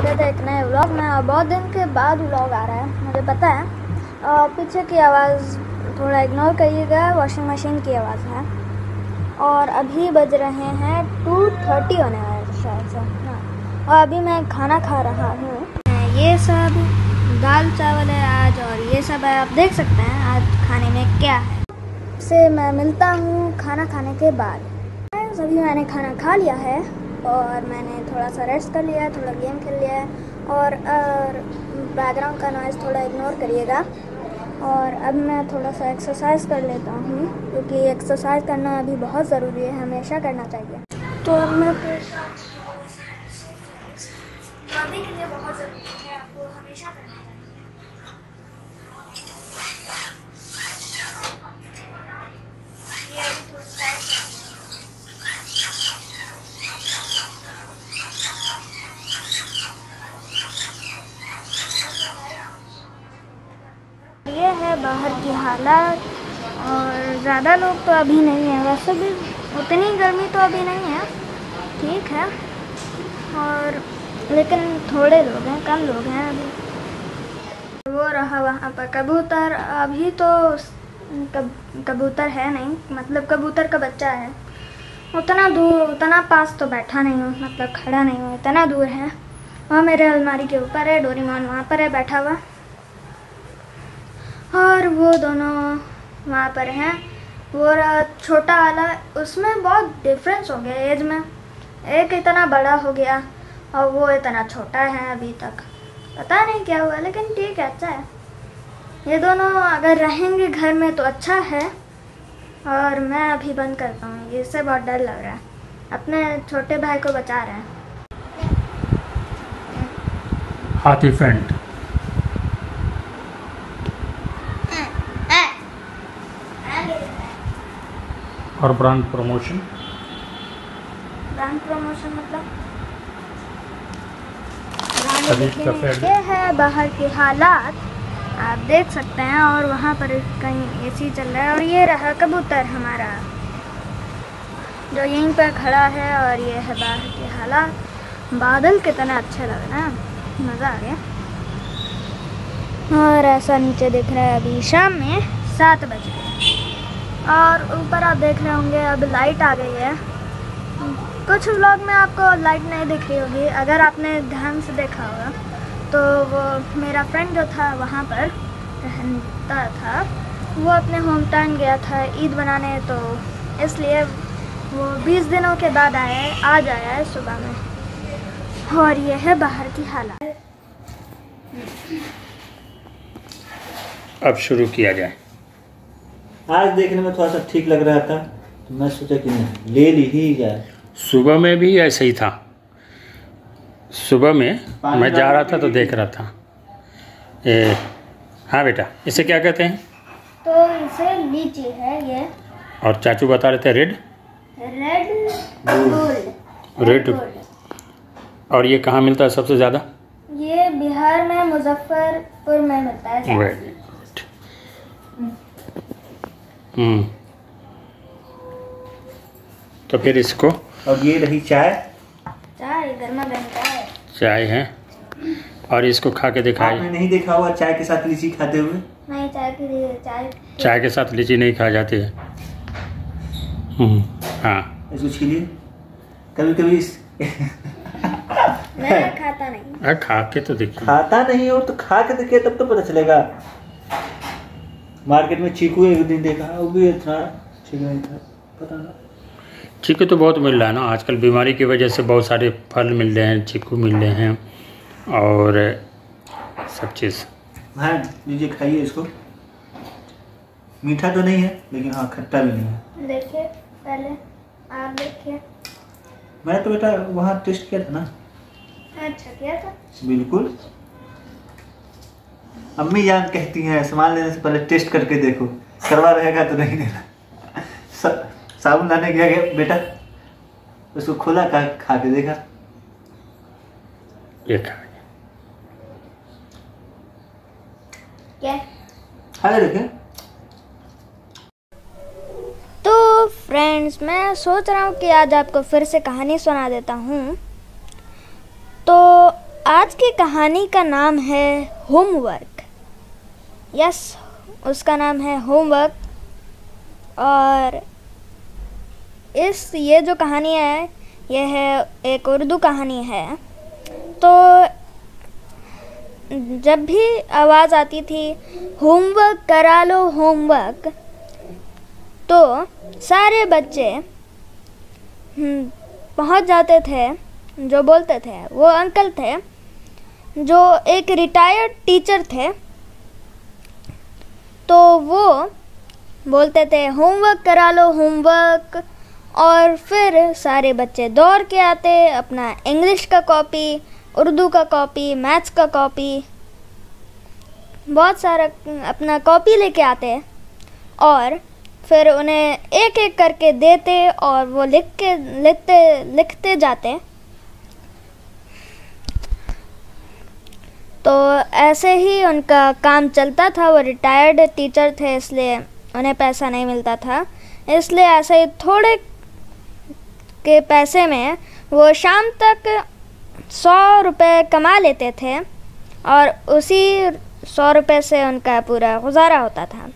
स्वागत है एक नए व्लॉग में। और बहुत दिन के बाद व्लॉग आ रहा है, मुझे पता है। पीछे की आवाज़ थोड़ा इग्नोर करिएगा, वॉशिंग मशीन की आवाज़ है। और अभी बज रहे हैं 2:30 होने वाले शायद से। हाँ, और अभी मैं खाना खा रहा हूँ। ये सब दाल चावल है आज, और ये सब है, आप देख सकते हैं आज खाने में क्या है। से मैं मिलता हूँ खाना खाने के बाद। अभी मैंने खाना खा लिया है और मैंने थोड़ा सा रेस्ट कर लिया है, थोड़ा गेम खेल लिया है। और बैकग्राउंड का नॉइज़ थोड़ा इग्नोर करिएगा। और अब मैं थोड़ा सा एक्सरसाइज कर लेता हूँ, क्योंकि एक्सरसाइज करना अभी बहुत ज़रूरी है, हमेशा करना चाहिए। तो अब मैं बॉडी के लिए बहुत ज़रूरी है, आपको हमेशा करना चाहिए। ये है बाहर की हालत, और ज़्यादा लोग तो अभी नहीं है, वैसे भी उतनी गर्मी तो अभी नहीं है, ठीक है। और लेकिन थोड़े लोग हैं, कम लोग हैं अभी। वो रहा वहाँ पर कबूतर, अभी तो कबूतर है नहीं, मतलब कबूतर का बच्चा है। उतना दूर, उतना पास तो बैठा नहीं हूँ, मतलब खड़ा नहीं हूँ, इतना दूर है। वहाँ मेरे अलमारी के ऊपर है, डोरेमोन वहाँ पर है बैठा हुआ, और वो दोनों वहाँ पर हैं। वो छोटा वाला, उसमें बहुत डिफरेंस हो गया एज में। एक इतना बड़ा हो गया और वो इतना छोटा है अभी तक, पता नहीं क्या हुआ, लेकिन ठीक है, अच्छा है। ये दोनों अगर रहेंगे घर में तो अच्छा है। और मैं अभी बंद करता हूँ, इससे बहुत डर लग रहा है। अपने छोटे भाई को बचा रहे हैं। हाथी फ्रेंड और ब्रांड प्रमोशन मतलब ये है बाहर की हालात, आप देख सकते हैं। और वहाँ पर कहीं एसी चल रहा है। और ये रहा कबूतर हमारा, जो यहीं पर खड़ा है। और ये है बाहर की हालात। बादल कितना अच्छे लग रहे हैं, मज़ा आ गया। और ऐसा नीचे दिख रहा है, अभी शाम में 7 बज गए। और ऊपर आप देख रहे होंगे अब लाइट आ गई है। कुछ व्लॉग में आपको लाइट नहीं दिख रही होगी, अगर आपने ध्यान से देखा होगा तो वो मेरा फ्रेंड जो था वहाँ पर रहता था, वो अपने होम टाउन गया था ईद बनाने, तो इसलिए वो 20 दिनों के बाद आज आया है सुबह में। और ये है बाहर की हालत। अब शुरू किया जाए। आज देखने में थोड़ा सा ठीक लग रहा था, तो मैं सोचा कि नहीं ले ली ही जाए। सुबह में भी ऐसा ही था। सुबह में मैं जा रहा था तो देख रहा था। हाँ बेटा, इसे क्या कहते हैं? तो इसे लीची है ये। और चाचू बता रहे थे रेड गोल्ड। और ये कहाँ मिलता है सबसे ज़्यादा? ये बिहार में मुजफ्फरपुर में मिलता है। Very good. तो फिर इसको, और ये रही चाय गर्मा गर्म चाय है, और इसको खा के दिखाइए। आपने नहीं देखा होगा चाय के साथ लीची खाते हुए? नहीं, चाय के साथ लीची नहीं खा जाती है। हाँ, इसको छीलिए कभी कभी। मैं खाता नहीं। खा के तो देखिए। खाता नहीं हो तो खा के देखिए, तब तो पता चलेगा। मार्केट में चीकू एक दिन देखा, वो भी इतना ठीक नहीं था, पता ना। चीकू तो बहुत मिल रहा है ना आजकल, बीमारी की वजह से बहुत सारे फल मिल रहे हैं, चीकू मिल रहे हैं और सब चीज़। हाँ लीजिए, खाइए इसको। मीठा तो नहीं है, लेकिन हाँ खट्टा भी नहीं है। देखिए पहले आप देखिए। मैंने तो बेटा वहाँ टेस्ट किया था ना। अच्छा किया था? बिल्कुल। अम्मी जान कहती हैं सामान लेने से पहले टेस्ट करके देखो, करवा रहेगा तो नहीं लेना। साबुन लाने गया बेटा, उसको खोला, खा के देखा, ये खा क्या खा देखे। तो फ्रेंड्स, मैं सोच रहा हूँ कि आज आपको फिर से कहानी सुना देता हूँ। तो आज कहानी का नाम है होमवर्क। यस, उसका नाम है होमवर्क। और ये जो कहानी है यह है एक उर्दू कहानी है। तो जब भी आवाज़ आती थी होमवर्क करा लो होमवर्क, तो सारे बच्चे पहुंच जाते थे। जो बोलते थे वो अंकल थे जो एक रिटायर्ड टीचर थे। तो वो बोलते थे होमवर्क करा लो होमवर्क, और फिर सारे बच्चे दौड़ के आते, अपना इंग्लिश का कॉपी, उर्दू का कॉपी, मैथ्स का कॉपी, बहुत सारा अपना कॉपी लेके आते और फिर उन्हें एक एक करके देते और वो लिखते जाते। तो ऐसे ही उनका काम चलता था। वो रिटायर्ड टीचर थे इसलिए उन्हें पैसा नहीं मिलता था, इसलिए ऐसे ही थोड़े के पैसे में वो शाम तक 100 रुपये कमा लेते थे और उसी 100 रुपये से उनका पूरा गुजारा होता था।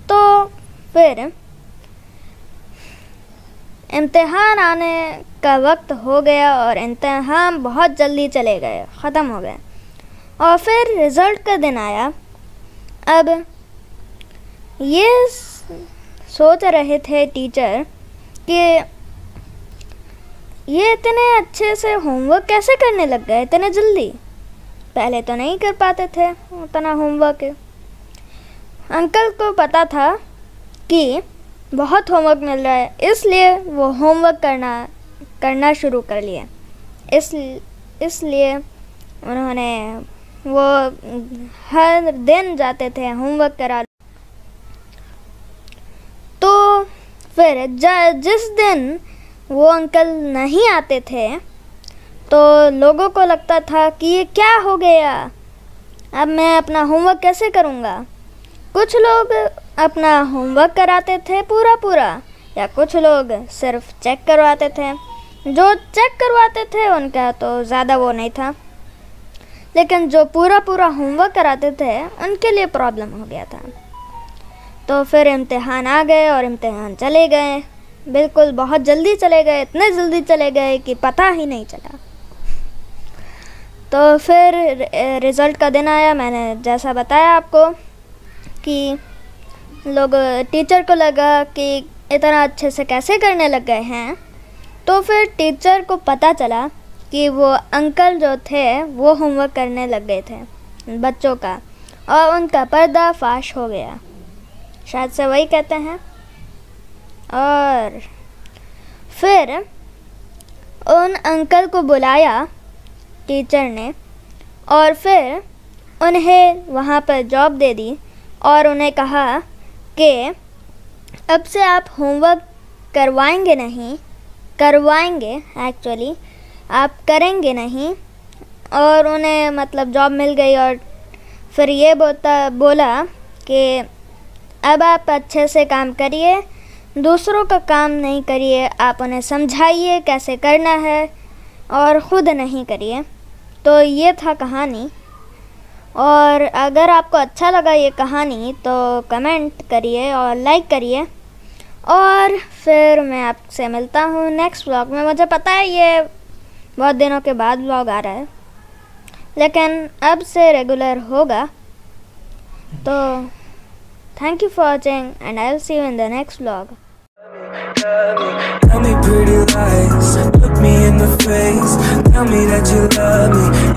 तो फिर इम्तिहान आने का वक्त हो गया और इम्तिहान बहुत जल्दी चले गए, ख़त्म हो गए। और फिर रिज़ल्ट का दिन आया। अब ये सोच रहे थे टीचर कि ये इतने अच्छे से होमवर्क कैसे करने लग गए इतने जल्दी, पहले तो नहीं कर पाते थे उतना होमवर्क। अंकल को पता था कि बहुत होमवर्क मिल रहा है, इसलिए वो होमवर्क करना शुरू कर लिए। इसलिए उन्होंने वो हर दिन जाते थे होमवर्क करा। तो फिर जिस दिन वो अंकल नहीं आते थे तो लोगों को लगता था कि ये क्या हो गया, अब मैं अपना होमवर्क कैसे करूँगा। कुछ लोग अपना होमवर्क कराते थे पूरा या कुछ लोग सिर्फ चेक करवाते थे। जो चेक करवाते थे उनका तो ज़्यादा वो नहीं था, लेकिन जो पूरा होमवर्क कराते थे उनके लिए प्रॉब्लम हो गया था। तो फिर इम्तिहान आ गए और इम्तिहान चले गए, बिल्कुल बहुत जल्दी चले गए, इतने जल्दी चले गए कि पता ही नहीं चला। तो फिर रिज़ल्ट का दिन आया। मैंने जैसा बताया आपको कि टीचर को लगा कि इतना अच्छे से कैसे करने लग गए हैं। तो फिर टीचर को पता चला कि वो अंकल जो थे वो होमवर्क करने लग गए थे बच्चों का, और उनका पर्दाफाश हो गया, शायद से वही कहते हैं। और फिर उन अंकल को बुलाया टीचर ने और फिर उन्हें वहाँ पर जॉब दे दी और उन्हें कहा कि अब से आप होमवर्क करवाएंगे एक्चुअली आप करेंगे नहीं। और उन्हें मतलब जॉब मिल गई। और फिर ये बोला कि अब आप अच्छे से काम करिए, दूसरों का काम नहीं करिए, आप उन्हें समझाइए कैसे करना है और ख़ुद नहीं करिए। तो ये था कहानी। और अगर आपको अच्छा लगा ये कहानी तो कमेंट करिए और लाइक करिए। और फिर मैं आपसे मिलता हूँ नेक्स्ट व्लॉग में। मुझे पता है ये बहुत दिनों के बाद व्लॉग आ रहा है, लेकिन अब से रेगुलर होगा। तो thank you for watching and I will see you in the next vlog. Tell me pretty lies, look me in the face, tell me that you love me.